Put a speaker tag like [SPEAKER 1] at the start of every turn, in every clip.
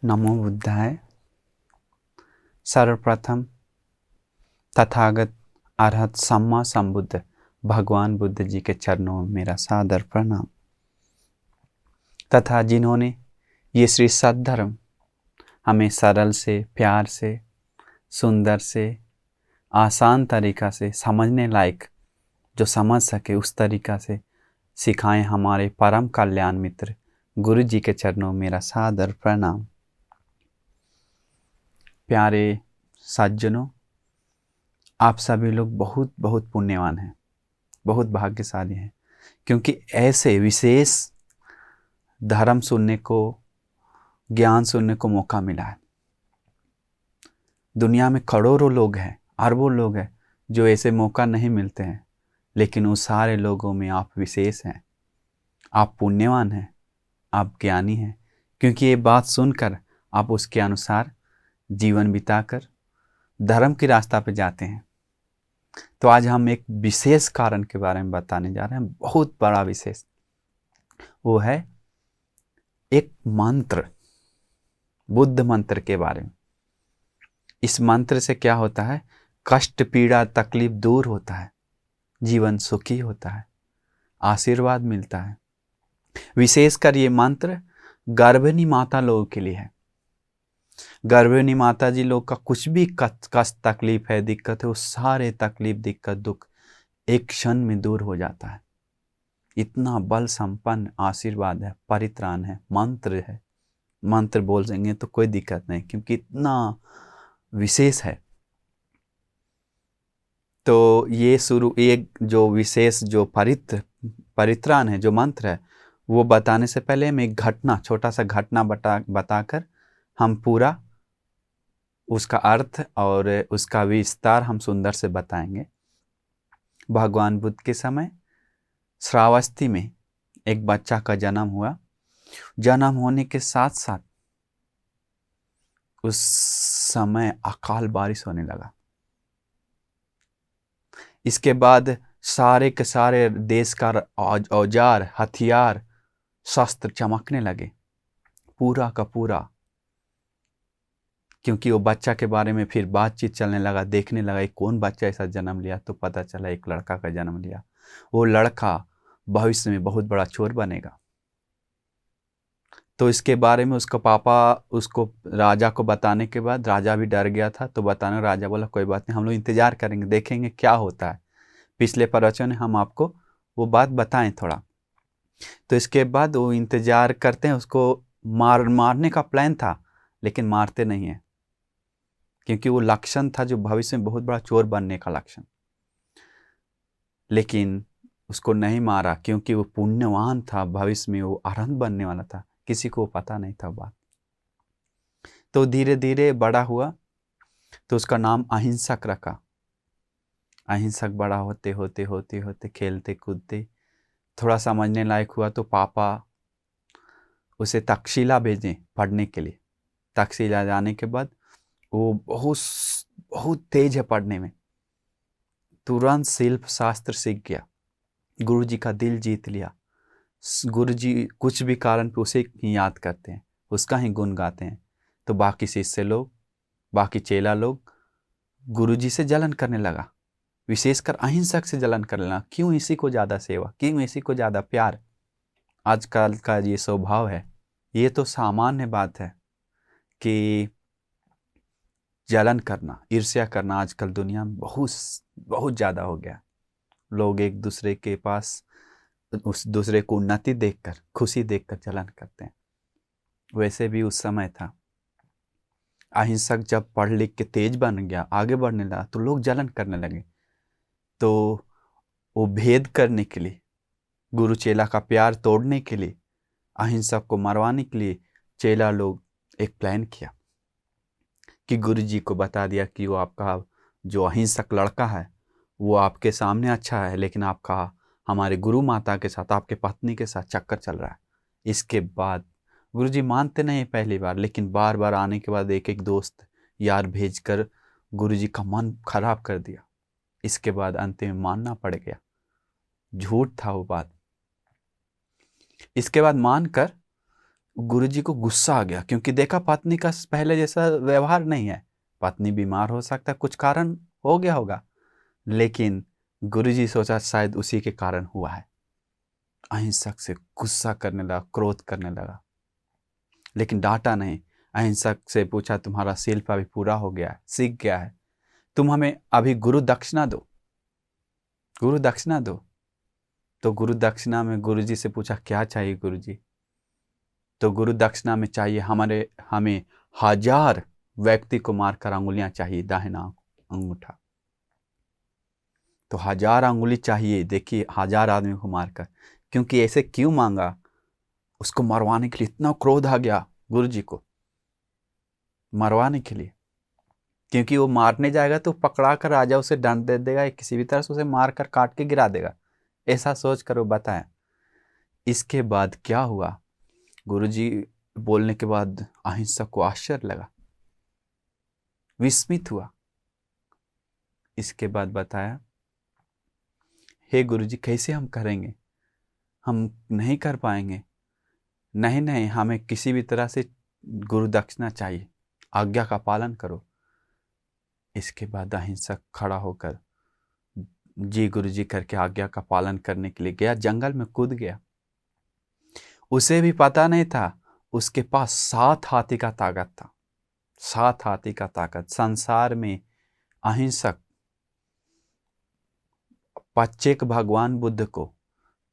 [SPEAKER 1] नमो बुद्धाय। सर्वप्रथम तथागत अरहत सम्मा संबुद्ध भगवान बुद्ध जी के चरणों में मेरा सादर प्रणाम तथा जिन्होंने ये श्री सद्धर्म हमें सरल से, प्यार से, सुंदर से, आसान तरीका से समझने लायक जो समझ सके उस तरीका से सिखाएं हमारे परम कल्याण मित्र गुरु जी के चरणों में मेरा सादर प्रणाम। प्यारे सज्जनों, आप सभी लोग बहुत बहुत पुण्यवान हैं, बहुत भाग्यशाली हैं, क्योंकि ऐसे विशेष धर्म सुनने को, ज्ञान सुनने को मौका मिला है। दुनिया में करोड़ों लोग हैं, अरबों लोग हैं जो ऐसे मौका नहीं मिलते हैं, लेकिन उन सारे लोगों में आप विशेष हैं, आप पुण्यवान हैं, आप ज्ञानी हैं, क्योंकि ये बात सुनकर आप उसके अनुसार जीवन बिताकर धर्म की रास्ता पे जाते हैं। तो आज हम एक विशेष कारण के बारे में बताने जा रहे हैं, बहुत बड़ा विशेष। वो है एक मंत्र, बुद्ध मंत्र के बारे में। इस मंत्र से क्या होता है? कष्ट, पीड़ा, तकलीफ दूर होता है, जीवन सुखी होता है, आशीर्वाद मिलता है। विशेषकर ये मंत्र गर्भिणी माता लोगों के लिए है। गर्भिणी माता जी लोग का कुछ भी कष्ट, तकलीफ है, दिक्कत है, वो सारे तकलीफ, दिक्कत, दुख एक क्षण में दूर हो जाता है। इतना बल संपन्न आशीर्वाद है, परित्राण है, मंत्र है। मंत्र बोल देंगे तो कोई दिक्कत नहीं, क्योंकि इतना विशेष है। तो ये एक जो विशेष जो परित्राण है, जो मंत्र है, वो बताने से पहले हम एक घटना, छोटा सा घटना बताकर हम पूरा उसका अर्थ और उसका विस्तार हम सुंदर से बताएंगे। भगवान बुद्ध के समय श्रावस्ती में एक बच्चा का जन्म हुआ। जन्म होने के साथ साथ उस समय अकाल बारिश होने लगा। इसके बाद सारे के सारे देश का औजार, हथियार, शस्त्र चमकने लगे, पूरा का पूरा। क्योंकि वो बच्चा के बारे में फिर बातचीत चलने लगा, देखने लगा एक कौन बच्चा ऐसा जन्म लिया, तो पता चला एक लड़का का जन्म लिया। वो लड़का भविष्य में बहुत बड़ा चोर बनेगा। तो इसके बारे में उसका पापा उसको राजा को बताने के बाद राजा भी डर गया था। तो बताने राजा बोला कोई बात नहीं, हम लोग इंतजार करेंगे, देखेंगे क्या होता है। पिछले प्रवचन में हम आपको वो बात बताएं थोड़ा। तो इसके बाद वो इंतजार करते हैं। उसको मारने का प्लान था, लेकिन मारते नहीं है, क्योंकि वो लक्षण था जो भविष्य में बहुत बड़ा चोर बनने का लक्षण। लेकिन उसको नहीं मारा, क्योंकि वो पुण्यवान था, भविष्य में वो अरहंत बनने वाला था। किसी को पता नहीं था बात। तो धीरे धीरे बड़ा हुआ, तो उसका नाम अहिंसक रखा। अहिंसक बड़ा होते होते होते होते खेलते कूदते थोड़ा समझने लायक हुआ, तो पापा उसे तक्षशिला भेजें पढ़ने के लिए। तक्षशिला जाने के बाद वो बहुत तेज है पढ़ने में, तुरंत शिल्प शास्त्र सीख गया, गुरु जी का दिल जीत लिया। गुरु जी कुछ भी कारण पे उसे ही याद करते हैं, उसका ही गुण गाते हैं। तो बाकी शिष्य लोग, बाकी चेला लोग गुरु जी से जलन करने लगा, विशेषकर अहिंसक से जलन करने लगा। क्यों इसी को ज़्यादा सेवा, क्यों इसी को ज़्यादा प्यार। आजकल का ये स्वभाव है, ये तो सामान्य बात है कि जलन करना, ईर्ष्या करना आजकल दुनिया में बहुत बहुत ज़्यादा हो गया। लोग एक दूसरे के पास उस दूसरे को उन्नति देखकर, खुशी देखकर जलन करते हैं। वैसे भी उस समय था। अहिंसक जब पढ़ लिख के तेज बन गया, आगे बढ़ने लगा, तो लोग जलन करने लगे। तो वो भेद करने के लिए, गुरु चेला का प्यार तोड़ने के लिए, अहिंसक को मरवाने के लिए चेला लोग एक प्लान किया कि गुरु जी को बता दिया कि वो आपका जो अहिंसक लड़का है वो आपके सामने अच्छा है, लेकिन आपका हमारे गुरु माता के साथ, आपके पत्नी के साथ चक्कर चल रहा है। इसके बाद गुरु जी मानते नहीं पहली बार, लेकिन बार बार आने के बाद एक एक दोस्त यार भेजकर गुरु जी का मन खराब कर दिया। इसके बाद अंत में मानना पड़ गया, झूठ था वो बात। इसके बाद मानकर गुरुजी को गुस्सा आ गया, क्योंकि देखा पत्नी का पहले जैसा व्यवहार नहीं है। पत्नी बीमार हो सकता है, कुछ कारण हो गया होगा, लेकिन गुरुजी सोचा शायद उसी के कारण हुआ है। अहिंसक से गुस्सा करने लगा, क्रोध करने लगा, लेकिन डांटा नहीं। अहिंसक से पूछा, तुम्हारा शिल्प अभी पूरा हो गया है, सीख गया है, तुम हमें अभी गुरु दक्षिणा दो, गुरु दक्षिणा दो। तो गुरु दक्षिणा में गुरुजी से पूछा, क्या चाहिए गुरुजी? तो गुरु दक्षिणा में चाहिए हमें 1000 व्यक्ति को मारकर अंगुलियां चाहिए, दाहिना अंगूठा। तो 1000 अंगुली चाहिए, देखिए 1000 आदमी को मारकर। क्योंकि ऐसे क्यों मांगा? उसको मरवाने के लिए इतना क्रोध आ गया गुरुजी को, मरवाने के लिए। क्योंकि वो मारने जाएगा तो पकड़ा कर राजा उसे दंड दे देगा, किसी भी तरह से उसे मार कर काट के गिरा देगा, ऐसा सोच कर वो बताया। इसके बाद क्या हुआ? गुरुजी बोलने के बाद अहिंसक को आश्चर्य लगा, विस्मित हुआ। इसके बाद बताया, हे गुरुजी, कैसे हम करेंगे? हम नहीं कर पाएंगे। नहीं नहीं, हमें किसी भी तरह से गुरु दक्षिणा चाहिए, आज्ञा का पालन करो। इसके बाद अहिंसक खड़ा होकर जी गुरुजी करके आज्ञा का पालन करने के लिए गया, जंगल में कूद गया। उसे भी पता नहीं था उसके पास 7 हाथी का ताकत था। 7 हाथी का ताकत। संसार में अहिंसक पच्चेक भगवान बुद्ध को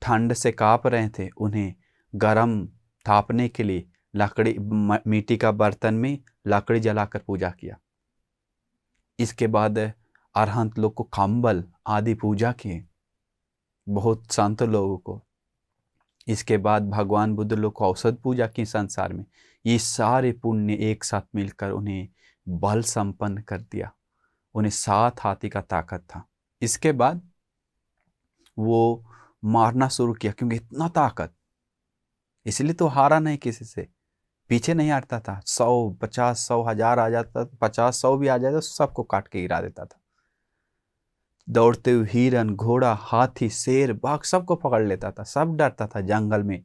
[SPEAKER 1] ठंड से कांप रहे थे, उन्हें गर्म तापने के लिए लकड़ी, मिट्टी का बर्तन में लकड़ी जलाकर पूजा किया। इसके बाद अरहंत लोग को कंबल आदि पूजा किए, बहुत संत लोगों को। इसके बाद भगवान बुद्ध लोग को औषध पूजा की संसार में। ये सारे पुण्य एक साथ मिलकर उन्हें बल संपन्न कर दिया। उन्हें 7 हाथी का ताकत था। इसके बाद वो मारना शुरू किया, क्योंकि इतना ताकत, इसलिए तो हारा नहीं किसी से, पीछे नहीं हटता था। 100, 50, 100, 1000 आ जाता, 50, 100 भी आ जाता तो सबको काट के गिरा देता था। दौड़ते हुए हिरन, घोड़ा, हाथी, शेर, बाघ सबको पकड़ लेता था, सब डरता था जंगल में।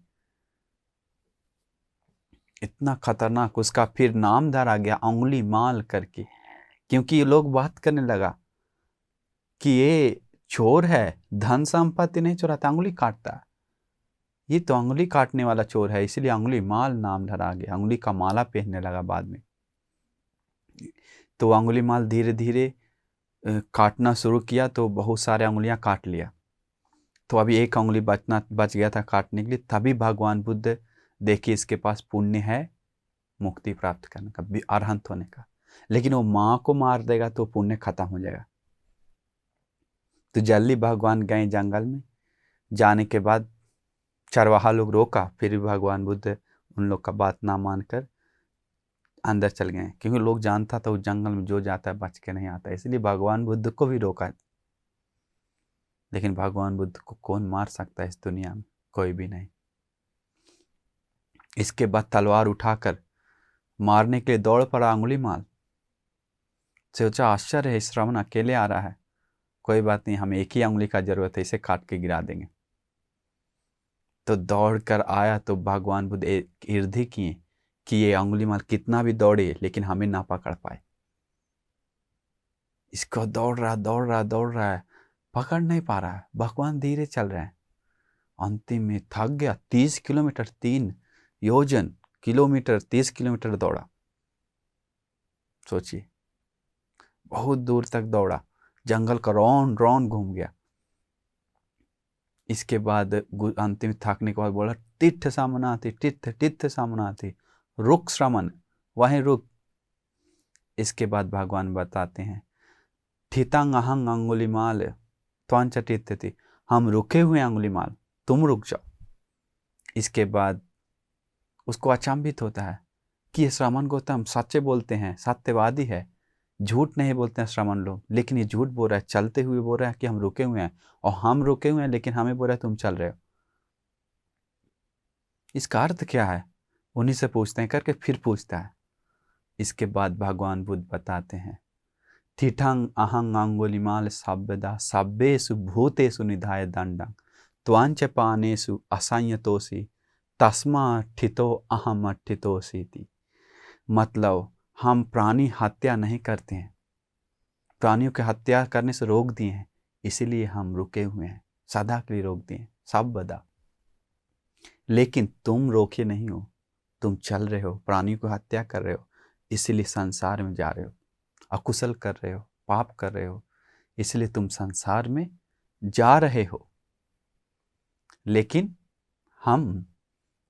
[SPEAKER 1] इतना खतरनाक। उसका फिर नाम धरा गया अंगुली माल करके, क्योंकि लोग बात करने लगा कि ये चोर है, धन संपत्ति नहीं चुराता, अंगुली काटता है, ये तो अंगुली काटने वाला चोर है, इसलिए अंगुली माल नाम धरा गया। अंगुली का माला पहनने लगा बाद में। तो अंगुली माल धीरे धीरे काटना शुरू किया, तो बहुत सारे अंगुलियां काट लिया। तो अभी एक अंगुली बच गया था काटने के लिए। तभी भगवान बुद्ध, देखिए इसके पास पुण्य है मुक्ति प्राप्त करने का, अरहंत होने का, लेकिन वो माँ को मार देगा तो पुण्य खत्म हो जाएगा। तो जल्दी भगवान गए जंगल में। जाने के बाद चरवाहा लोग रोका, फिर भी भगवान बुद्ध उन लोग का बात ना मानकर अंदर चल गए, क्योंकि लोग जानता था उस जंगल में जो जाता है बच के नहीं आता, इसलिए भगवान बुद्ध को भी रोका। लेकिन भगवान बुद्ध को कौन मार सकता है इस दुनिया में? कोई भी नहीं। इसके बाद तलवार उठाकर मारने के लिए दौड़ पड़ा अंगुलीमाल। सोचा आश्चर्य है, श्रवण अकेले आ रहा है, कोई बात नहीं, हमें एक ही अंगुली का जरूरत है, इसे काट के गिरा देंगे। तो दौड़ कर आया तो भगवान बुद्ध ईर्ष्या किए कि ये अंगुलीमाल कितना भी दौड़े लेकिन हमें ना पकड़ पाए। इसको दौड़ रहा है, पकड़ नहीं पा रहा है। भगवान धीरे चल रहे हैं। अंतिम में थक गया। 30 किलोमीटर, 3 योजन किलोमीटर, 30 किलोमीटर दौड़ा। सोचिए, बहुत दूर तक दौड़ा, जंगल का राउंड राउंड घूम गया। इसके बाद अंतिम थकने के बाद बोला, तिठ सामनाति, तिठ सामनाति, रुक श्रमण, वहीं रुक। इसके बाद भगवान बताते हैं, ठितांग अहंग अंगुलीमाल त्वंच तिष्ठति, हम रुके हुए अंगुलीमाल, तुम रुक जाओ। इसके बाद उसको अचंभित होता है कि ये श्रमण गौतम सच्चे बोलते हैं, सत्यवादी है, झूठ नहीं बोलते हैं श्रमण लोग, लेकिन ये झूठ बोल रहा है, चलते हुए बोल रहा है कि हम रुके हुए हैं, और हम रुके हुए हैं लेकिन हमें बोल रहा है तुम चल रहे हो। इसका अर्थ क्या है? उन्हीं से पूछते हैं करके फिर पूछता है। इसके बाद भगवान बुद्ध बताते हैं, ठिठंग अहंग अंगुलिमाल सभ्यदा सभ्येषु भूतेषु निधाय दंडं त्वांच पानेषु असंयतोषि तस्मा ठितो अहम ठितोसीति, मतलब हम प्राणी हत्या नहीं करते हैं, प्राणियों की हत्या करने से रोक दिए हैं, इसीलिए हम रुके हुए हैं, सदा के लिए रोक दिए हैं, सब बदा। लेकिन तुम रोके नहीं हो, तुम चल रहे हो, प्राणियों को हत्या कर रहे हो, इसीलिए संसार में जा रहे हो, अकुशल कर रहे हो, पाप कर रहे हो, इसलिए तुम संसार में जा रहे हो। लेकिन हम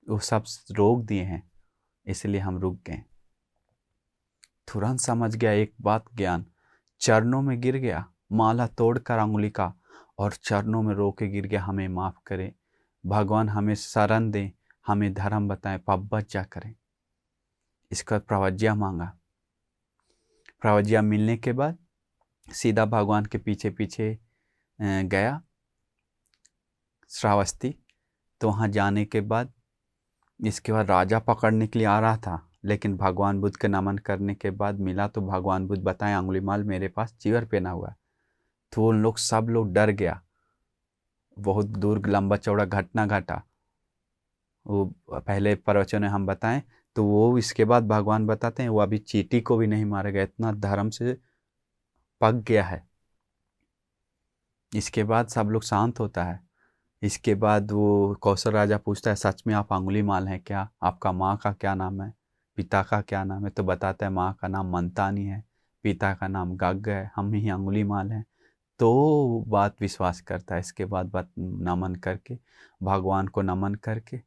[SPEAKER 1] वो सब रोक दिए हैं, इसलिए हम रुक गए। तुरंत समझ गया एक बात, ज्ञान चरणों में गिर गया, माला तोड़कर अंगुली का, और चरणों में रो के गिर गया, हमें माफ करें भगवान, हमें शरण दें, हमें धर्म बताएं, पाप बचा करें। इसका बाद प्रवज्ञा मांगा। प्रवज्ञा मिलने के बाद सीधा भगवान के पीछे पीछे गया श्रावस्ती। तो वहाँ जाने के बाद इसके बाद राजा पकड़ने के लिए आ रहा था, लेकिन भगवान बुद्ध के नमन करने के बाद मिला तो भगवान बुद्ध बताए, अंगुलीमाल मेरे पास चीवर पहना हुआ है। तो उन लोग सब लोग डर गया, बहुत दूर लंबा चौड़ा घटना घटा। वो पहले प्रवचन में हम बताएं तो वो इसके बाद भगवान बताते हैं वो अभी चींटी को भी नहीं मारेगा, इतना धर्म से पक गया है। इसके बाद सब लोग शांत होता है। इसके बाद वो कौशल राजा पूछता है, सच में आप अंगुलीमाल हैं क्या? आपका माँ का क्या नाम है, पिता का क्या नाम है? तो बताता है माँ का नाम मंतानी है, पिता का नाम गग है, हम ही अंगुलीमाल हैं। तो बात विश्वास करता है। इसके बाद बात नमन करके, भगवान को नमन करके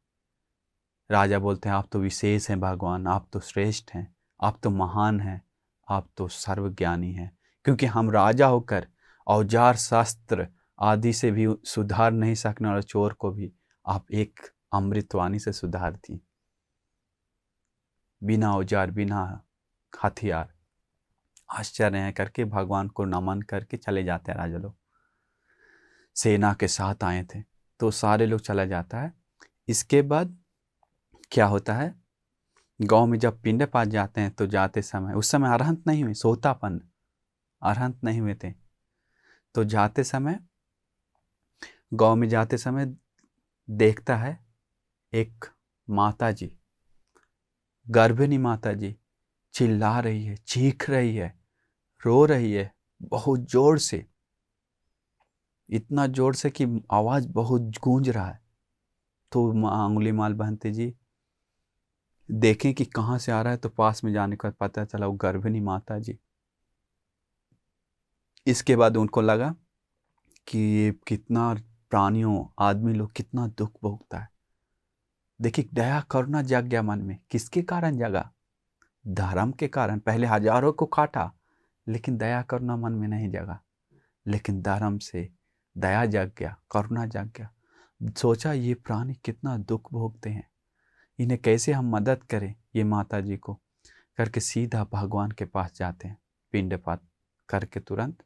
[SPEAKER 1] राजा बोलते हैं, आप तो विशेष हैं भगवान, आप तो श्रेष्ठ हैं, आप तो महान हैं, आप तो सर्वज्ञानी हैं। क्योंकि हम राजा होकर औजार शस्त्र आदि से भी सुधार नहीं सकने वाले चोर को भी आप एक अमृतवाणी से सुधार दी, बिना औजार बिना हथियार। आश्चर्य है करके भगवान को नमन करके चले जाते हैं राजा लोग। सेना के साथ आए थे तो सारे लोग चला जाता है। इसके बाद क्या होता है, गांव में जब पिंड पात जाते हैं तो जाते समय, उस समय अरहंत नहीं हुए, सोतापन अरहंत नहीं हुए थे। तो जाते समय, गांव में जाते समय देखता है एक माता जी, गर्भिणी माता जी चिल्ला रही है, चीख रही है, रो रही है बहुत जोर से, इतना जोर से कि आवाज बहुत गूंज रहा है। तो अंगुलीमाल बहनते जी देखें कि कहाँ से आ रहा है, तो पास में जाने का पता चला वो गर्भिणी माता जी। इसके बाद उनको लगा कि ये कितना प्राणियों आदमी लोग कितना दुख भोगता है। देखिए दया करुणा जग गया मन में, किसके कारण जगा? धर्म के कारण। पहले हजारों को काटा लेकिन दया करुणा मन में नहीं जगा, लेकिन धर्म से दया जग गया, करुणा जग गया। सोचा ये प्राणी कितना दुख भोगते हैं, इन्हें कैसे हम मदद करें, ये माता जी को करके सीधा भगवान के पास जाते हैं। पिंडपात करके तुरंत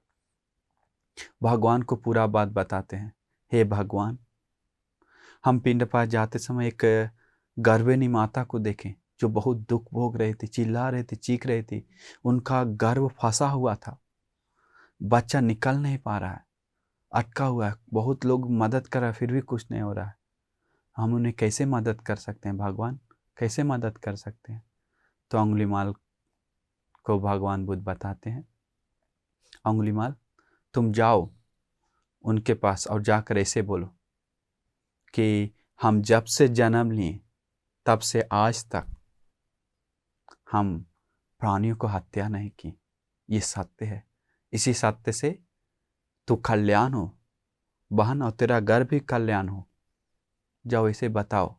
[SPEAKER 1] भगवान को पूरा बात बताते हैं। हे भगवान, हम पिंडपात जाते समय एक गर्भिणी माता को देखें जो बहुत दुख भोग रही थी, चिल्ला रही थी, चीख रही थी। उनका गर्भ फंसा हुआ था, बच्चा निकल नहीं पा रहा है, अटका हुआ है। बहुत लोग मदद कर रहे हैं फिर भी कुछ नहीं हो रहा है। हम उन्हें कैसे मदद कर सकते हैं भगवान, कैसे मदद कर सकते हैं? तो अंगुलीमाल को भगवान बुद्ध बताते हैं, अंगुलीमाल तुम जाओ उनके पास और जाकर ऐसे बोलो कि हम जब से जन्म लिए तब से आज तक हम प्राणियों को हत्या नहीं की, ये सत्य है। इसी सत्य से तू कल्याण हो बहन, और तेरा घर भी कल्याण हो, जाओ इसे बताओ।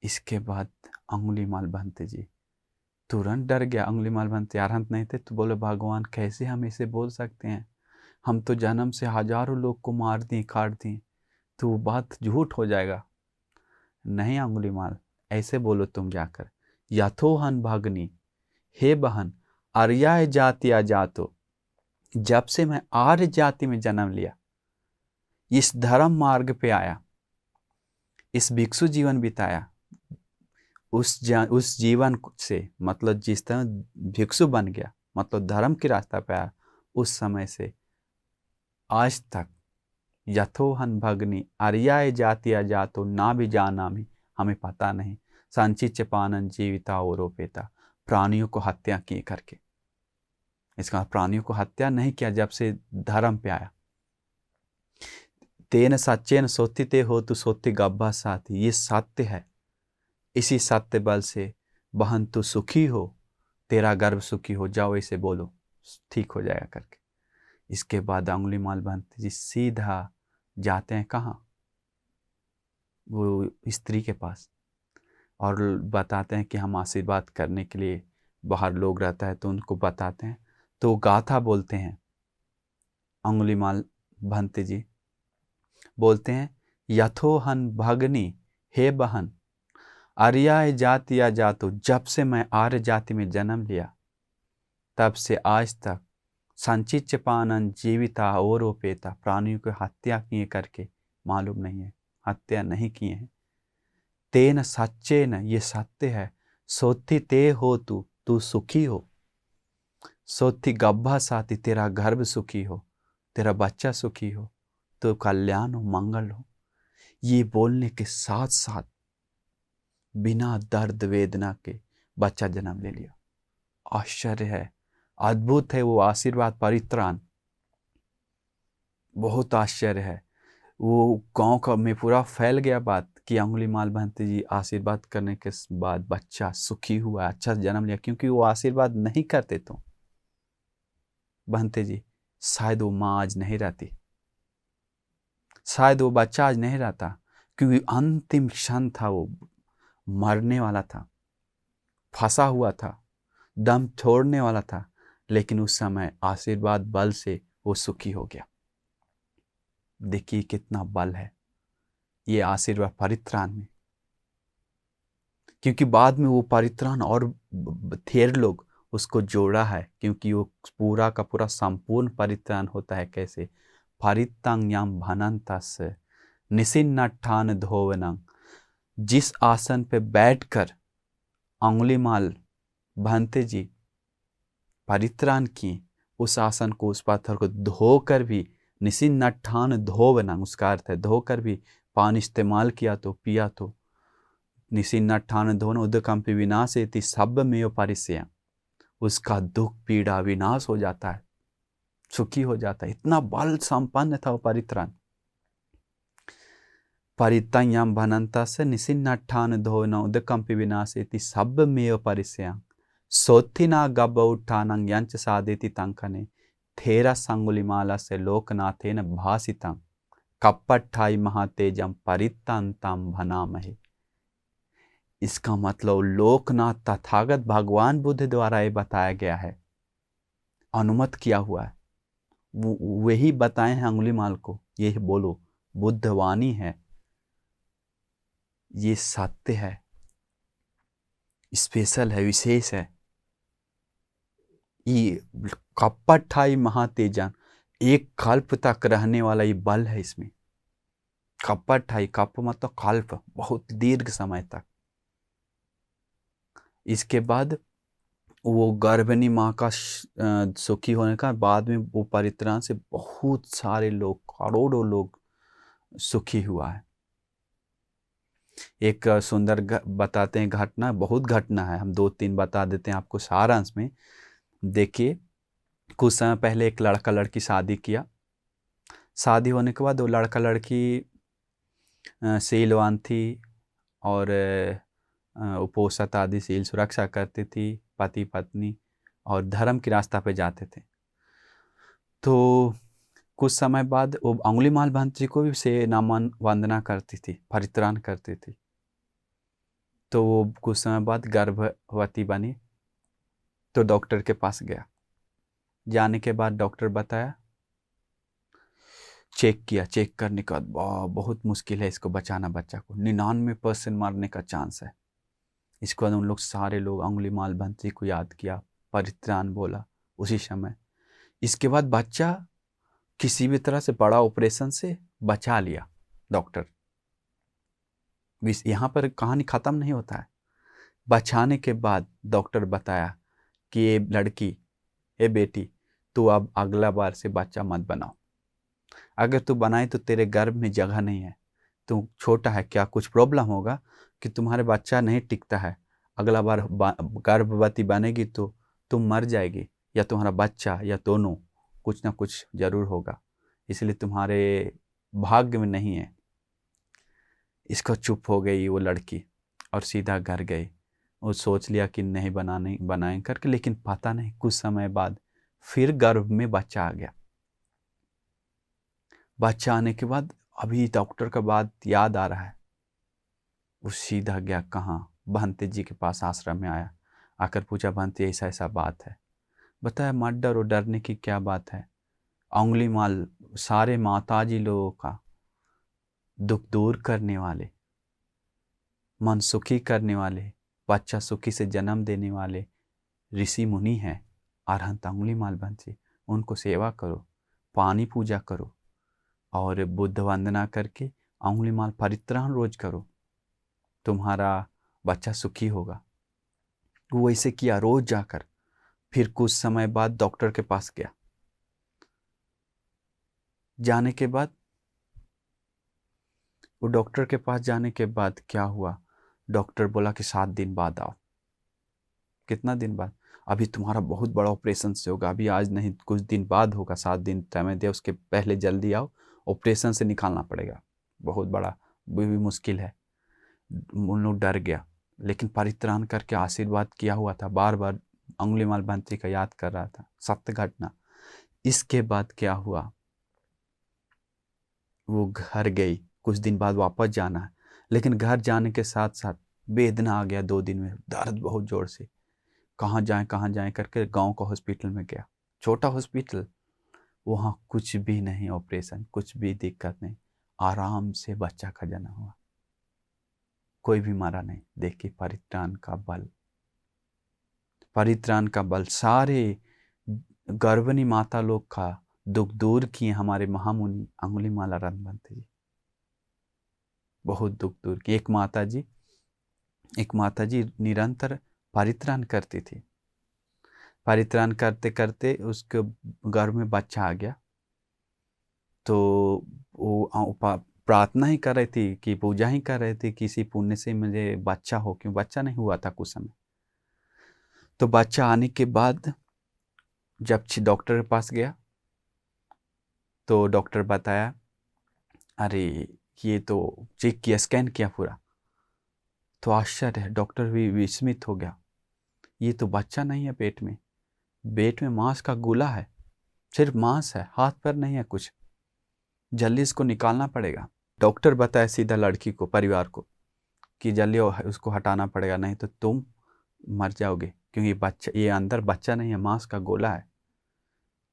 [SPEAKER 1] इसके बाद अंगुलीमाल बहनते जी तुरंत डर गया। अंगुलीमाल बहनते अरहंत नहीं थे, तो बोले भगवान कैसे हम इसे बोल सकते हैं, हम तो जन्म से हजारों लोग को मार दिए, काट दिए, तो वो बात झूठ हो जाएगा। नहीं अंगुलीमाल, ऐसे बोलो तुम जाकर, यथोहन भगनी, हे बहन आर्या जातिया जातो, जब से मैं आर्य जाति में जन्म लिया, इस धर्म मार्ग पे आया, इस भिक्षु जीवन बिताया, उस जीवन से मतलब जिस तरह भिक्षु बन गया, मतलब धर्म के रास्ता पे आया, उस समय से आज तक यथोहन भगनी अर्याय जातिया जातो ना भी जानामि, हमें पता नहीं। संचिच पानन जीविता औरोपेता, प्राणियों को हत्या किए करके। इसका प्राणियों को हत्या नहीं किया जब से धर्म पे आया। तेन सच्चेन सोतिते हो तु सोति गब्बा साथी, ये सत्य है, इसी सत्य बल से बहन तू सुखी हो, तेरा गर्भ सुखी हो, जाओ ऐसे बोलो ठीक हो जाएगा करके। इसके बाद अंगुलीमाल बहंती जी सीधा जाते हैं कहाँ, वो स्त्री के पास, और बताते हैं कि हम आशीर्वाद करने के लिए बाहर लोग रहता है, तो उनको बताते हैं। तो गाथा बोलते हैं, अंगुलीमाल बहंती जी बोलते हैं, यथोहन भगनी, हे बहन, आर्याय जाति या जातो, जब से मैं आर्य जाति में जन्म लिया तब से आज तक संचिच पानन जीविता औरोपेता, प्राणियों को हत्या किए करके मालूम नहीं है, हत्या नहीं किए हैं। तेन सच्चे न, ये सत्य है, सोथी ते हो तू सुखी हो, सोथी गब्भा साथी, तेरा गर्भ सुखी हो, तेरा बच्चा सुखी हो, तो कल्याण हो, मंगल हो। ये बोलने के साथ साथ बिना दर्द वेदना के बच्चा जन्म ले लिया। आश्चर्य है, अद्भुत है वो आशीर्वाद, परित्राण, बहुत आश्चर्य है। वो गांव का में पूरा फैल गया बात कि अंगुलीमाल बहंती जी आशीर्वाद करने के बाद बच्चा सुखी हुआ, अच्छा जन्म लिया। क्योंकि वो आशीर्वाद नहीं करते तो बहंती जी शायद वो माँ आज नहीं रहती, शायद वो बच्चा आज नहीं रहता, क्योंकि अंतिम क्षण था, वो मरने वाला था, फंसा हुआ था, दम छोड़ने वाला था, लेकिन उस समय आशीर्वाद बल से वो सुखी हो गया। देखिए कितना बल है ये आशीर्वाद परित्राण में, क्योंकि बाद में वो परित्राण और थेर लोग उसको जोड़ा है, क्योंकि वो पूरा का पूरा संपूर्ण परित्राण होता है। कैसे, परित्राण याम भनंतस निसिन्नठान धोवनंग, जिस आसन पे बैठकर अंगुलीमाल बहंती जी परित्राण किए, उस आसन को, उस पत्थर को धोकर भी, निसिन्नठान धोवनंग, उसका अर्थ है धोकर भी पानी इस्तेमाल किया तो, पिया तो, निसिन्नठान धोन उदकंपि विनाशेति सब्बमेव परिस्यम्, उसका दुख पीड़ा विनाश हो जाता है, सुखी हो जाता है। इतना बल संपन्न था वो परित्राण। परित्राण्यं भनन्तस्य निसिन्नठान धोन उदकंपि विनाशेति सब्बमेव परिस्यम्, सोत्थिना गब्ब उत्थानं यंच साधेति तंकने, थेरा संगुलीमालस्य लोकनाथेन भासितं, कप्पट्ठाई महातेजम परित्राणं भनामहे। इसका मतलब लोकनाथ तथागत भगवान बुद्ध द्वारा ये बताया गया है, अनुमत किया हुआ है, वही बताए हैं अंगुलीमाल को, ये बोलो, बुद्धवाणी है, ये सत्य है, स्पेशल है, विशेष है। ये कप्पट्ठाई महातेजन, एक कल्प तक रहने वाला ये बल है इसमें। कप्पट्ठाई, कप्प मतलब कल्प, बहुत दीर्घ समय तक। इसके बाद वो गर्भिणी माँ का सुखी होने का बाद में वो परित्राण से बहुत सारे लोग, करोड़ों लोग सुखी हुआ है। एक सुंदर बताते हैं घटना, बहुत घटना है, हम 2-3 बता देते हैं आपको सारांश में। देखिए, कुछ समय पहले एक लड़का लड़की शादी किया, शादी होने के बाद वो लड़का लड़की शीलवान थी और उपोषित आदि शील सुरक्षा करती थी, पति पत्नी, और धर्म की रास्ता पे जाते थे। तो कुछ समय बाद वो अंगुलीमाल बहंती जी को भी से नामन वंदना करती थी, परित्राण करती थी। तो वो कुछ समय बाद गर्भवती बनी, तो डॉक्टर के पास गया। जाने के बाद डॉक्टर बताया, चेक किया, चेक करने के बाद बहुत मुश्किल है इसको बचाना, बच्चा को 99% मरने का चांस है। इसके बाद उन लोग सारे लोग अंगुलीमाल बहंती को याद किया, परित्राण बोला उसी समय। इसके बाद बच्चा किसी भी तरह से बड़ा ऑपरेशन से बचा लिया डॉक्टर। यहाँ पर कहानी खत्म नहीं होता है। बचाने के बाद डॉक्टर बताया कि ये लड़की, ये बेटी, तो अब अगला बार से बच्चा मत बनाओ, अगर तू बनाए तो तेरे गर्भ में जगह नहीं है, तू छोटा है, क्या कुछ प्रॉब्लम होगा कि तुम्हारे बच्चा नहीं टिकता है, अगला बार गर्भवती बनेगी तो तुम मर जाएगी, या तुम्हारा बच्चा या दोनों, कुछ ना कुछ जरूर होगा, इसलिए तुम्हारे भाग्य में नहीं है। इसको चुप हो गई वो लड़की और सीधा घर गई। वो सोच लिया कि नहीं बनाए करके, लेकिन पता नहीं कुछ समय बाद फिर गर्भ में बच्चा आ गया। बच्चा आने के बाद अभी डॉक्टर का बात याद आ रहा है। वो सीधा गया कहाँ, भंते जी के पास आश्रम में आया, आकर पूछा भंते ऐसा ऐसा बात है। बताया मत डरो, डरने की क्या बात है, उंगली माल सारे माताजी लोगों का दुख दूर करने वाले, मन सुखी करने वाले, बच्चा सुखी से जन्म देने वाले ऋषि मुनि हैं अरहंत उंगली माल भंते, उनको सेवा करो, पानी पूजा करो और बुद्ध वंदना करके उंगली माल परित्राण रोज करो, तुम्हारा बच्चा सुखी होगा। वो ऐसे किया रोज जाकर। फिर कुछ समय बाद डॉक्टर के पास गया। जाने के बाद वो डॉक्टर के पास जाने के बाद क्या हुआ, डॉक्टर बोला कि 7 दिन बाद आओ। कितना दिन बाद? अभी तुम्हारा बहुत बड़ा ऑपरेशन से होगा, अभी आज नहीं कुछ दिन बाद होगा, 7 दिन समय दे, उसके पहले जल्दी आओ, ऑपरेशन से निकालना पड़ेगा, बहुत बड़ा, वो भी मुश्किल है। उन लोग डर गया, लेकिन परित्राण करके आशीर्वाद किया हुआ था, बार बार उंगलीमाल भंते का याद कर रहा था, सत्य घटना। इसके बाद क्या हुआ, वो घर गई, कुछ दिन बाद वापस जाना है, लेकिन घर जाने के साथ साथ वेदना आ गया, 2 दिन में दर्द बहुत जोर से, कहाँ जाएं करके गांव का हॉस्पिटल में गया, छोटा हॉस्पिटल, वहाँ कुछ भी नहीं ऑपरेशन, कुछ भी दिक्कत नहीं, आराम से बच्चा का जन्म हुआ, कोई भी मरा नहीं। देखिए परित्राण का बल, परित्राण का बल, सारे गर्भिणी माता लोग का दुख दूर किए हमारे महामुनि अंगुलीमाल अरहंत भंते जी, बहुत दुख दूर किए। एक माता जी निरंतर परित्राण करती थी, परित्राण करते करते उसके गर्भ में बच्चा आ गया, तो वो प्रार्थना ही कर रही थी कि पूजा ही कर रही थी, किसी पुण्य से मुझे बच्चा हो, क्यों बच्चा नहीं हुआ था कुछ समय। तो बच्चा आने के बाद जब डॉक्टर के पास गया तो डॉक्टर बताया, अरे ये तो चेक किया, स्कैन किया पूरा, तो आश्चर्य है, डॉक्टर भी विस्मित हो गया, ये तो बच्चा नहीं है पेट में मांस का गोला है, सिर्फ मांस है, हाथ पैर नहीं है कुछ, जल्दी इसको निकालना पड़ेगा। डॉक्टर बताया सीधा लड़की को, परिवार को, कि जल्दी उसको हटाना पड़ेगा, नहीं तो तुम मर जाओगे, क्योंकि ये अंदर बच्चा नहीं है, मांस का गोला है।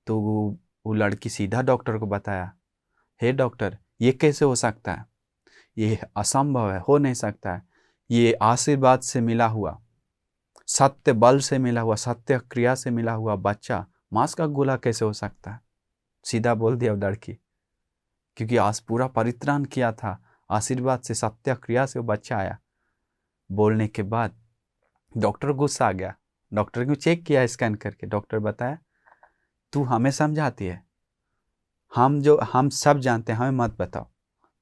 [SPEAKER 1] तो वो लड़की सीधा डॉक्टर को बताया, हे डॉक्टर ये कैसे हो सकता है, ये असंभव है, हो नहीं सकता है, ये आशीर्वाद से मिला हुआ, सत्य बल से मिला हुआ, सत्य क्रिया से मिला हुआ बच्चा मांस का गोला कैसे हो सकता है। सीधा बोल दिया लड़की, क्योंकि आज पूरा परित्राण किया था, आशीर्वाद से सत्य क्रिया से वो बच्चा आया। बोलने के बाद डॉक्टर गुस्सा आ गया, डॉक्टर को चेक किया स्कैन करके, डॉक्टर बताया तू हमें समझाती है, हम सब जानते हैं, हमें मत बताओ,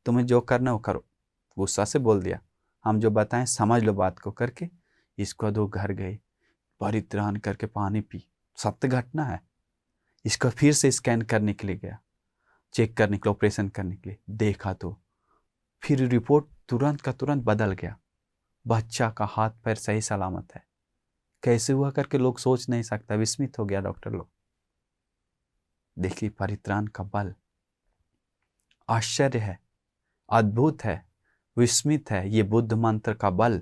[SPEAKER 1] तुम्हें जो करना वो करो। गुस्सा से बोल दिया, हम जो बताएं समझ लो बात को करके। इसको दो घर गए, परित्राण करके पानी पी, सत्य घटना है। इसको फिर से स्कैन करने के लिए गया, चेक करने के लिए, ऑपरेशन करने के लिए, देखा तो फिर रिपोर्ट तुरंत का तुरंत बदल गया, बच्चा का हाथ पैर सही सलामत है। कैसे हुआ करके लोग सोच नहीं सकता, विस्मित हो गया डॉक्टर लोग। देखिए परित्राण का बल आश्चर्य है, अद्भुत है, विस्मित है, ये बुद्ध मंत्र का बल,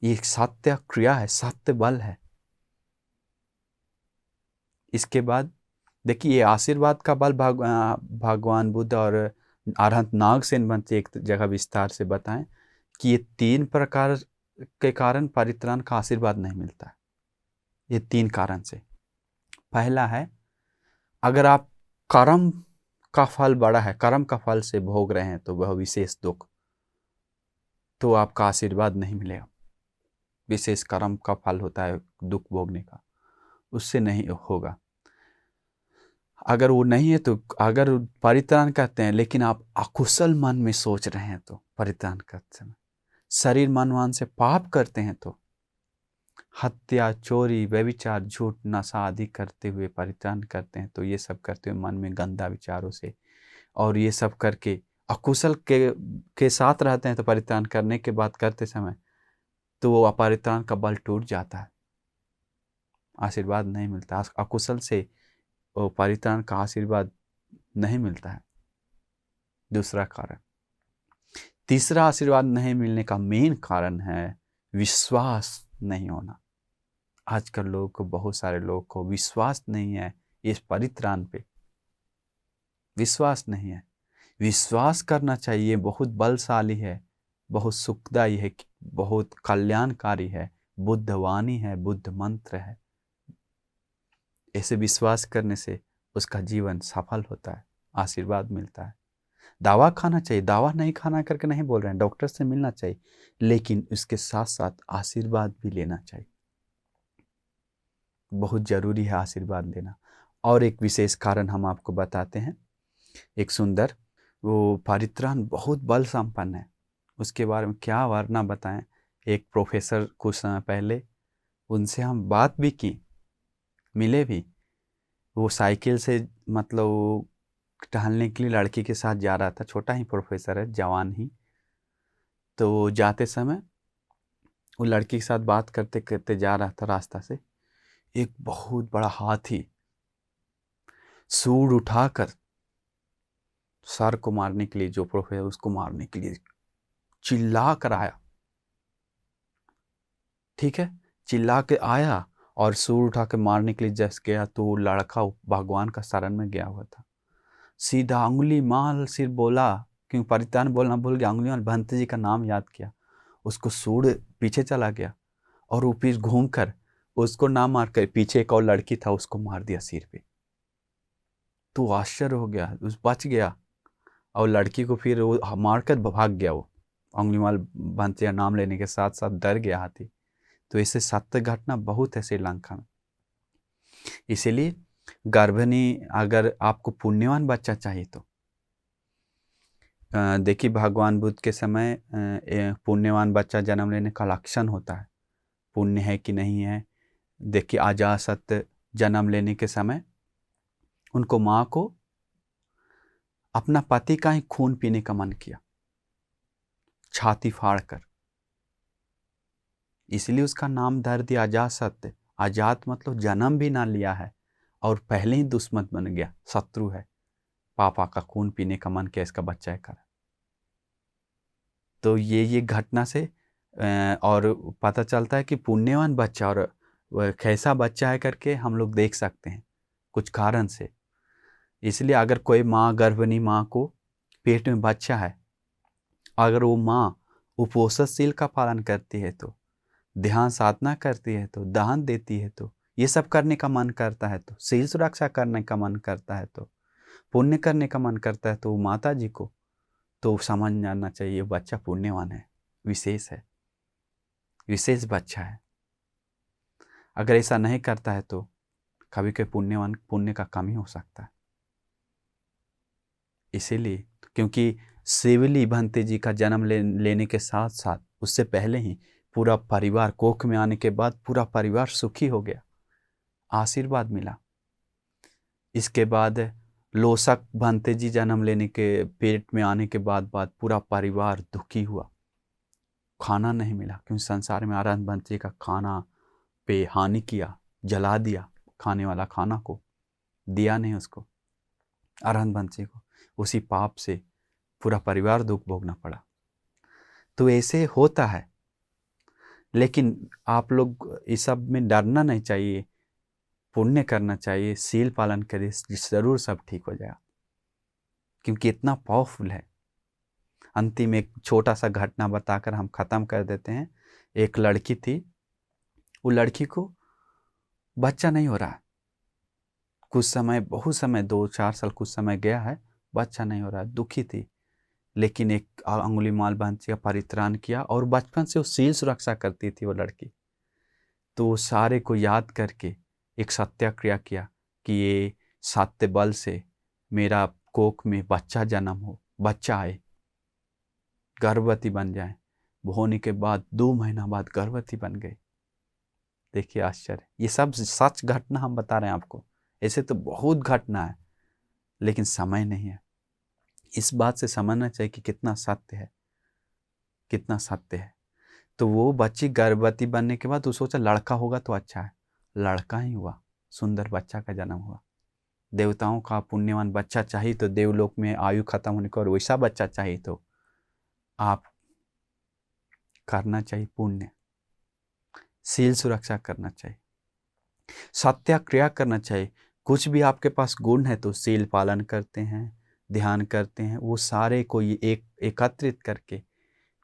[SPEAKER 1] ये सत्य क्रिया है, सत्य बल है। इसके बाद देखिए ये आशीर्वाद का बल भगवान बुद्ध और अरहंत नागसेन भंते एक जगह विस्तार से बताएं कि ये 3 प्रकार के कारण परित्राण का आशीर्वाद नहीं मिलता है। ये 3 कारण से, पहला है अगर आप कर्म का फल बड़ा है, कर्म का फल से भोग रहे हैं, तो वह विशेष दुख, तो आपका आशीर्वाद नहीं मिलेगा। विशेष कर्म का फल होता है दुख भोगने का, उससे नहीं होगा। अगर वो नहीं है तो, अगर परित्राण करते हैं लेकिन आप अकुशल मन में सोच रहे हैं तो परित्राण करते समय, शरीर मन वन से पाप करते हैं तो, हत्या, चोरी, व्यभिचार, झूठ, नशा आदि करते हुए परित्राण करते हैं तो, ये सब करते हुए मन में गंदा विचारों से और ये सब करके अकुशल के साथ रहते हैं तो परित्राण करने के बाद करते समय तो वो अपरित्राण का बल टूट जाता है, आशीर्वाद नहीं मिलता। अकुशल से वो परित्राण का आशीर्वाद नहीं मिलता है। दूसरा कारण, तीसरा आशीर्वाद नहीं मिलने का मेन कारण है विश्वास नहीं होना। आजकल लोगों को, बहुत सारे लोगों को विश्वास नहीं है इस परित्राण पे, विश्वास नहीं है। विश्वास करना चाहिए, बहुत बलशाली है, बहुत सुखदायी है, बहुत कल्याणकारी है, बुद्धवाणी है, बुद्ध मंत्र है। ऐसे विश्वास करने से उसका जीवन सफल होता है, आशीर्वाद मिलता है। दवा खाना चाहिए, दवा नहीं खाना करके नहीं बोल रहे हैं, डॉक्टर से मिलना चाहिए, लेकिन उसके साथ साथ आशीर्वाद भी लेना चाहिए। बहुत जरूरी है आशीर्वाद लेना। और एक विशेष कारण हम आपको बताते हैं, एक सुंदर, वो परित्राण बहुत बल संपन्न है, उसके बारे में क्या वर्णना बताएं। एक प्रोफेसर कुछ समय पहले, उनसे हम बात भी की, मिले भी। वो साइकिल से मतलब टहलने के लिए लड़की के साथ जा रहा था, छोटा ही प्रोफेसर है, जवान ही। तो जाते समय वो लड़की के साथ बात करते करते जा रहा था, रास्ता से एक बहुत बड़ा हाथी सूंड उठाकर सर को मारने के लिए, जो प्रोफेसर, उसको मारने के लिए चिल्ला कर आया। ठीक है, चिल्ला के आया और सूंड उठा के मारने के लिए जस गया तो वो लड़का भगवान का शरण में गया हुआ था। सीधा उंगली माल सिर बोला, क्योंकि परित्राण बोलना भूल गया, उंगली माल भंते जी का नाम याद किया, उसको सूंड पीछे चला गया और वो फिर घूम कर उसको ना मार कर पीछे एक और लड़की था, उसको मार दिया सिर पे। तो आश्चर्य हो गया, उस बच गया और लड़की को फिर वो मार कर भाग गया। वो उंगलीमाल भंते का नाम लेने के साथ साथ डर गया हाथी। तो ऐसे सत्य घटना बहुत है श्रीलंका में। इसीलिए गर्भिणी, अगर आपको पुण्यवान बच्चा चाहिए तो देखिए, भगवान बुद्ध के समय पुण्यवान बच्चा जन्म लेने का लक्षण होता है, पुण्य है कि नहीं है। देखिए, अजातशत्रु जन्म लेने के समय उनको माँ को अपना पति का ही खून पीने का मन किया, छाती फाड़ कर, इसलिए उसका नाम धर दिया अजातशत्रु। अजात मतलब जन्म भी ना लिया है और पहले ही दुश्मन बन गया, शत्रु है, पापा का खून पीने का मन किया, इसका बच्चा है कर। तो ये घटना से और पता चलता है कि पुण्यवान बच्चा और कैसा बच्चा है करके हम लोग देख सकते हैं कुछ कारण से। इसलिए अगर कोई माँ, गर्भिणी माँ को पेट में बच्चा है, अगर वो माँ उपोषणशील का पालन करती है तो, ध्यान साधना करती है तो, दान देती है तो, ये सब करने का मन करता है तो, शील सुरक्षा करने का मन करता है तो, पुण्य करने का मन करता है तो माता जी को, तो समझ जाना चाहिए बच्चा पुण्यवान है, विशेष है, विशेष बच्चा है। अगर ऐसा नहीं करता है तो कभी कभी पुण्य का कमी हो सकता है। इसीलिए, क्योंकि शिवली भंते जी का जन्म लेने के साथ साथ उससे पहले ही पूरा परिवार, कोख में आने के बाद पूरा परिवार सुखी हो गया, आशीर्वाद मिला। इसके बाद लोसक भंते जी जन्म लेने के, पेट में आने के बाद पूरा परिवार दुखी हुआ, खाना नहीं मिला, क्योंकि संसार में आराध भंते का खाना पे हानि किया, जला दिया, खाने वाला खाना को दिया नहीं उसको, आराध भंते को, उसी पाप से पूरा परिवार दुख भोगना पड़ा। तो ऐसे होता है, लेकिन आप लोग इस सब में डरना नहीं चाहिए, पुण्य करना चाहिए, शील पालन करें, जरूर सब ठीक हो जाएगा, क्योंकि इतना पावरफुल है। अंतिम एक छोटा सा घटना बताकर हम खत्म कर देते हैं। एक लड़की थी, वो लड़की को बच्चा नहीं हो रहा, कुछ समय, बहुत समय, 2-4 साल कुछ समय गया है, बच्चा नहीं हो रहा, दुखी थी। लेकिन एक अंगुलीमाल भंते का परित्राण किया और बचपन से वो शील सुरक्षा करती थी वो लड़की। तो वो सारे को याद करके एक सत्याग्रह किया कि ये सत्य बल से मेरा कोख में बच्चा जन्म हो, बच्चा आए, गर्भवती बन जाए। होने के बाद 2 महीना बाद गर्भवती बन गई। देखिए आश्चर्य, ये सब सच घटना हम बता रहे हैं आपको। ऐसे तो बहुत घटना है, लेकिन समय नहीं है। इस बात से समझना चाहिए कि कितना सत्य है, कितना सत्य है। तो वो बच्ची गर्भवती बनने के बाद वो सोचा लड़का होगा तो अच्छा है, लड़का ही हुआ, सुंदर बच्चा का जन्म हुआ। देवताओं का पुण्यवान बच्चा चाहिए तो देवलोक में आयु खत्म होने को, और वैसा बच्चा चाहिए तो आप करना चाहिए पुण्य, शील सुरक्षा करना चाहिए, सत्याग्रह करना चाहिए। कुछ भी आपके पास गुण है तो शील पालन करते हैं, ध्यान करते हैं, वो सारे को ये एकत्रित करके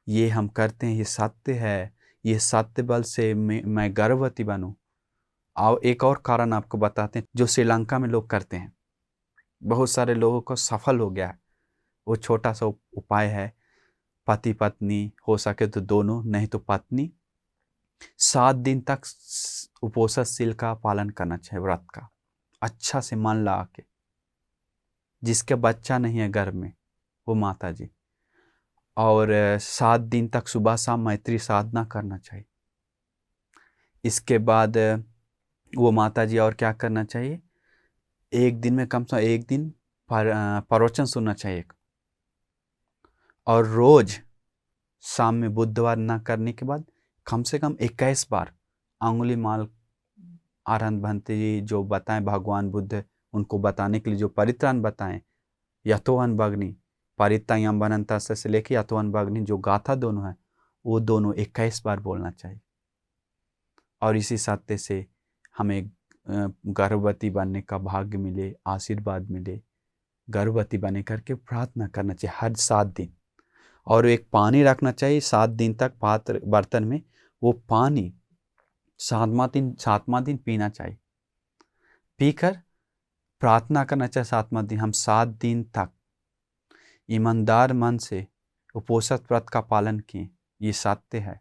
[SPEAKER 1] ये हम करते हैं, ये सत्य है, ये सत्य बल से मैं गर्भवती बनूं। और एक और कारण आपको बताते हैं जो श्रीलंका में लोग करते हैं, बहुत सारे लोगों को सफल हो गया है। वो छोटा सा उपाय है, पति पत्नी हो सके तो दोनों, नहीं तो पत्नी 7 दिन तक उपोषणशील का पालन करना चाहिए, व्रत का, अच्छा से मन लगा के। जिसके बच्चा नहीं है घर में वो माता जी, और 7 दिन तक सुबह शाम मैत्री साधना करना चाहिए। इसके बाद वो माता जी और क्या करना चाहिए, एक दिन में कम से कम 1 दिन प्रवचन सुनना चाहिए, और रोज शाम में बुधवार न करने के बाद कम से कम 21 बार अंगुलीमाल अरहंत जी जो बताएं भगवान बुद्ध, उनको बताने के लिए जो परित्राण बताएं, यथोवन भगनी परित्रायम बनंता से लेके यथोवन भगनी जो गाथा दोनों है, वो दोनों 21 बार बोलना चाहिए। और इसी सत्य से हमें गर्भवती बनने का भाग्य मिले, आशीर्वाद मिले। गर्भवती बने करके प्रार्थना करना चाहिए हर 7 दिन, और एक पानी रखना चाहिए 7 दिन तक पात्र बर्तन में। वो पानी 7वां दिन पीना चाहिए, पीकर प्रार्थना करना चाहिए 7वां दिन हम 7 दिन तक ईमानदार मन से उपोषण व्रत का पालन किए, ये सत्य है,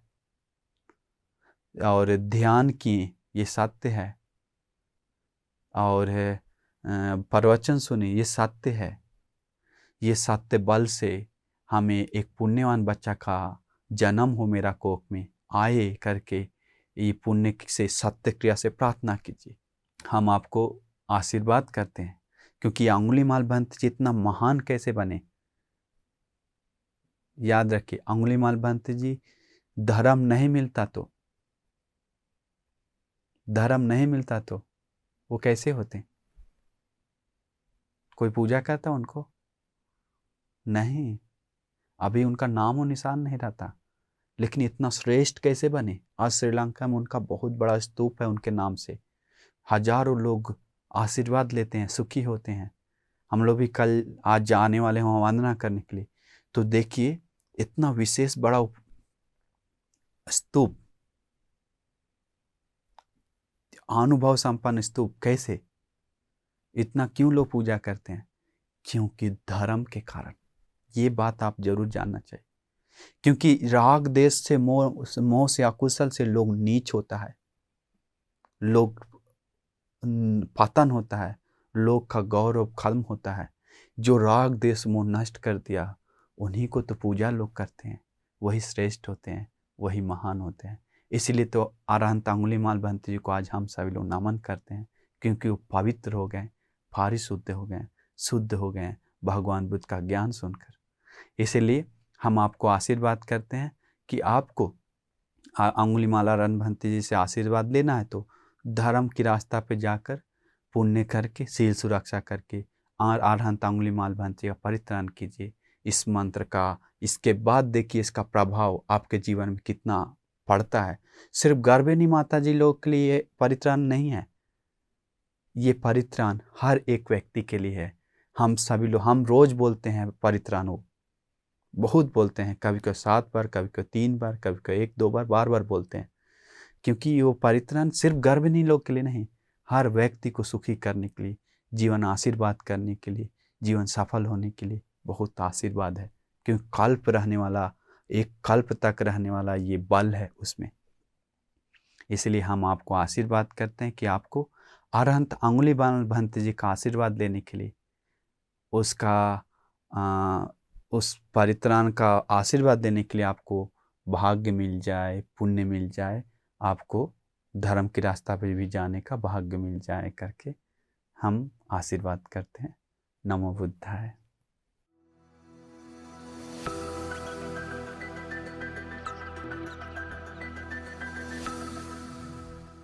[SPEAKER 1] और ध्यान किए, ये सत्य है, और प्रवचन सुने, ये सत्य है। ये सत्य बल से हमें एक पुण्यवान बच्चा का जन्म हो मेरा कोख में आए करके, ये पुण्य से सत्य क्रिया से प्रार्थना कीजिए। हम आपको आशीर्वाद करते हैं, क्योंकि अंगुलीमाल भंत जितना महान कैसे बने, याद रखिए अंगुलीमाल भंत जी धर्म नहीं मिलता तो वो कैसे होते? कोई पूजा करता उनको? नहीं, अभी उनका नाम और निशान नहीं रहता, लेकिन इतना श्रेष्ठ कैसे बने? आज श्रीलंका में उनका बहुत बड़ा स्तूप है उनके नाम से, हजारों लोग आशीर्वाद लेते हैं, सुखी होते हैं। हम लोग भी कल आज जाने वाले हैं वंदना करने के लिए, तो देखिए इतना विशेष बड़ा स्तूप, अनुभव संपन्न स्तूप, कैसे? इतना क्यों लोग पूजा करते हैं? क्योंकि धर्म के कारण। ये बात आप जरूर जानना चाहिए, क्योंकि राग देश से मोह से अकुशल से लोग नीच होता है, लोग पतन होता है, लोग का गौरव खत्म होता है। जो राग देश मोह नष्ट कर दिया उन्हीं को तो पूजा लोग करते हैं, वही श्रेष्ठ होते हैं, वही महान होते हैं। इसलिए तो अरहंत अंगुलीमाल भंत जी को आज हम सभी लोग नमन करते हैं, क्योंकि वो पवित्र हो गए, पारिशुद्ध हो गए, शुद्ध हो गए भगवान बुद्ध का ज्ञान सुनकर। इसलिए हम आपको आशीर्वाद करते हैं कि आपको अंगुलीमाला रणभंती जी से आशीर्वाद लेना है तो धर्म की रास्ता पे जाकर पुण्य करके, शील सुरक्षा करके अरहंत अंगुलीमाल भंती का परित्राण कीजिए इस मंत्र का। इसके बाद देखिए इसका प्रभाव आपके जीवन में कितना पड़ता है। सिर्फ गर्भिणी माता जी लोग के लिए परित्राण नहीं है, ये परित्राण हर एक व्यक्ति के लिए है। हम सभी लोग, हम रोज बोलते हैं परित्राण, हो बहुत बोलते हैं, कभी को 7 बार, कभी को 3 बार, कभी को 1-2 बार, बार बोलते हैं, क्योंकि वो परित्राण सिर्फ गर्भिणी लोग के लिए नहीं, हर व्यक्ति को सुखी करने के लिए, जीवन आशीर्वाद करने के लिए, जीवन सफल होने के लिए बहुत आशीर्वाद है, क्योंकि कल्प रहने वाला, एक कल्प तक रहने वाला ये बल है उसमें। इसलिए हम आपको आशीर्वाद करते हैं कि आपको अरहंत अंगुली भंत जी का आशीर्वाद लेने के लिए, उसका उस परित्राण का आशीर्वाद देने के लिए आपको भाग्य मिल जाए, पुण्य मिल जाए, आपको धर्म के रास्ता पे भी जाने का भाग्य मिल जाए करके हम आशीर्वाद करते हैं। नमो बुद्धाय।